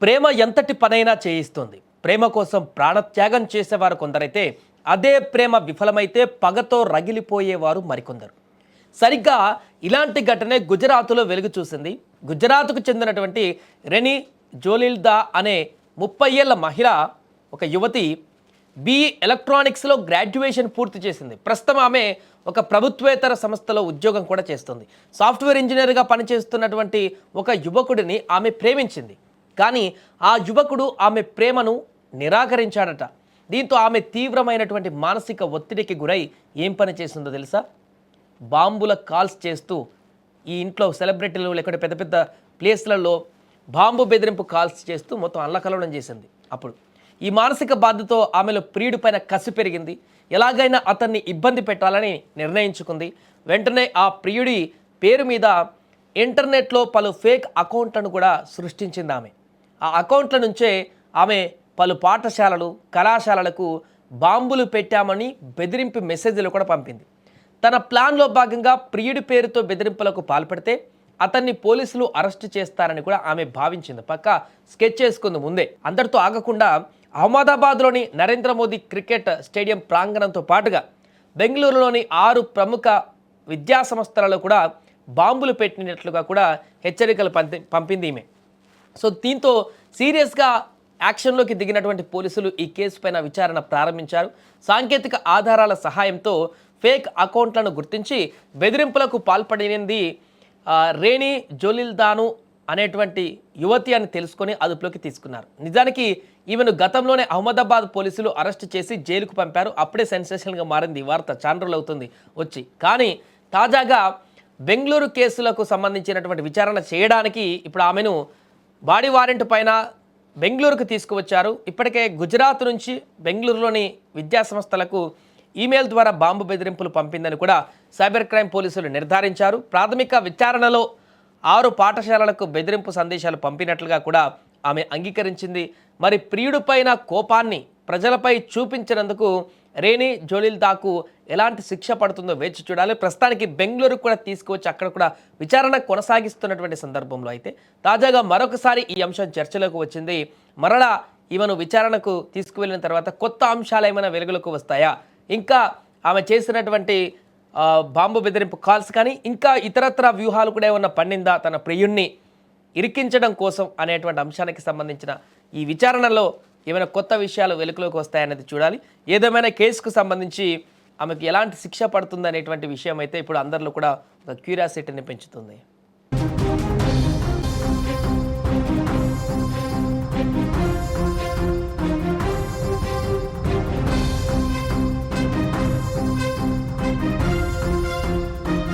ప్రేమ ఎంతటి పనైనా చేయిస్తుంది. ప్రేమ కోసం ప్రాణత్యాగం చేసేవారు కొందరైతే, అదే ప్రేమ విఫలమైతే పగతో రగిలిపోయేవారు మరికొందరు. సరిగ్గా ఇలాంటి ఘటనే గుజరాత్లో వెలుగు చూసింది. గుజరాత్కు చెందినటువంటి రెనీ జోలిల్దా అనే 30 ఏళ్ల మహిళ, ఒక యువతి బీఈ ఎలక్ట్రానిక్స్లో గ్రాడ్యుయేషన్ పూర్తి చేసింది. ప్రస్తుతం ఆమె ఒక ప్రభుత్వేతర సంస్థలో ఉద్యోగం కూడా చేస్తుంది. సాఫ్ట్వేర్ ఇంజనీర్గా పనిచేస్తున్నటువంటి ఒక యువకుడిని ఆమె ప్రేమించింది. కానీ ఆ యువకుడు ఆమె ప్రేమను నిరాకరించాడట. దీంతో ఆమె తీవ్రమైనటువంటి మానసిక ఒత్తిడికి గురై ఏం పని చేసిందో తెలుసా? బాంబుల కాల్స్ చేస్తూ, ఈ ఇంట్లో సెలబ్రిటీలు లేకపోతే పెద్ద పెద్ద ప్లేస్లలో బాంబు బెదిరింపు కాల్స్ చేస్తూ మొత్తం అల్లకల్లోలం చేసింది. అప్పుడు ఈ మానసిక బాధతో ఆమెలో ప్రియుడి పైన కసి పెరిగింది. ఎలాగైనా అతన్ని ఇబ్బంది పెట్టాలని నిర్ణయించుకుంది. వెంటనే ఆ ప్రియుడి పేరు మీద ఇంటర్నెట్లో పలు ఫేక్ అకౌంట్లను కూడా సృష్టించింది ఆమె. ఆ అకౌంట్ల నుంచే ఆమె పలు పాఠశాలలు, కళాశాలలకు బాంబులు పెట్టామని బెదిరింపు మెసేజ్లు కూడా పంపింది. తన ప్లాన్లో భాగంగా ప్రియుడి పేరుతో బెదిరింపులకు పాల్పడితే అతన్ని పోలీసులు అరెస్టు చేస్తారని కూడా ఆమె భావించింది. పక్కా స్కెచ్ చేసుకుంది ముందే. అందరితో ఆగకుండా అహ్మదాబాద్లోని నరేంద్ర మోదీ క్రికెట్ స్టేడియం ప్రాంగణంతో పాటుగా బెంగళూరులోని 6 ప్రముఖ విద్యా సంస్థలలో కూడా బాంబులు పెట్టినట్లుగా కూడా హెచ్చరికలు పంపింది ఈమె. సో దీంతో సీరియస్గా యాక్షన్లోకి దిగినటువంటి పోలీసులు ఈ కేసు పైన విచారణ ప్రారంభించారు. సాంకేతిక ఆధారాల సహాయంతో ఫేక్ అకౌంట్లను గుర్తించి బెదిరింపులకు పాల్పడినది రేణి జోలిల్దాను అనేటువంటి యువతి అని తెలుసుకొని అదుపులోకి తీసుకున్నారు. నిజానికి ఈమెను గతంలోనే అహ్మదాబాద్ పోలీసులు అరెస్ట్ చేసి జైలుకు పంపారు. అప్పుడే సెన్సేషన్గా మారింది ఈ వార్త. చాండ్రులు అవుతుంది వచ్చి. కానీ తాజాగా బెంగళూరు కేసులకు సంబంధించినటువంటి విచారణ చేయడానికి ఇప్పుడు ఆమెను బాడీ వారెంట్ పైన బెంగళూరుకు తీసుకువచ్చారు. ఇప్పటికే గుజరాత్ నుంచి బెంగళూరులోని విద్యా సంస్థలకు ఈమెయిల్ ద్వారా బాంబు బెదిరింపులు పంపిందని కూడా సైబర్ క్రైమ్ పోలీసులు నిర్ధారించారు. ప్రాథమిక విచారణలో 6 పాఠశాలలకు బెదిరింపు సందేశాలు పంపినట్లుగా కూడా ఆమె అంగీకరించింది. మరి ప్రియుడిపైన కోపాన్ని ప్రజలపై చూపించినందుకు రేణి జోలిల్దాకు ఎలాంటి శిక్ష పడుతుందో వేచి చూడాలి. ప్రస్తుతానికి బెంగళూరుకు కూడా తీసుకువచ్చి అక్కడ కూడా విచారణ కొనసాగిస్తున్నటువంటి సందర్భంలో అయితే తాజాగా మరొకసారి ఈ అంశం చర్చలోకి వచ్చింది. మరలా ఈమెను విచారణకు తీసుకువెళ్ళిన తర్వాత కొత్త అంశాలు ఏమైనా వెలుగులోకి వస్తాయా, ఇంకా ఆమె చేసినటువంటి బాంబు బెదిరింపు కాల్స్ కానీ ఇంకా ఇతరత్ర వ్యూహాలు కూడా ఏమన్నా పండిందా తన ప్రియుణ్ణి ఇరికించడం కోసం అనేటువంటి అంశానికి సంబంధించిన ఈ విచారణలో ఏమైనా కొత్త విషయాలు వెలుగులోకి వస్తాయనేది చూడాలి. ఏదేమైనా కేసుకు సంబంధించి ఆమెకు ఎలాంటి శిక్ష పడుతుంది అనేటువంటి విషయం అయితే ఇప్పుడు అందరిలో కూడా ఒక క్యూరియాసిటీని పెంచుతుంది.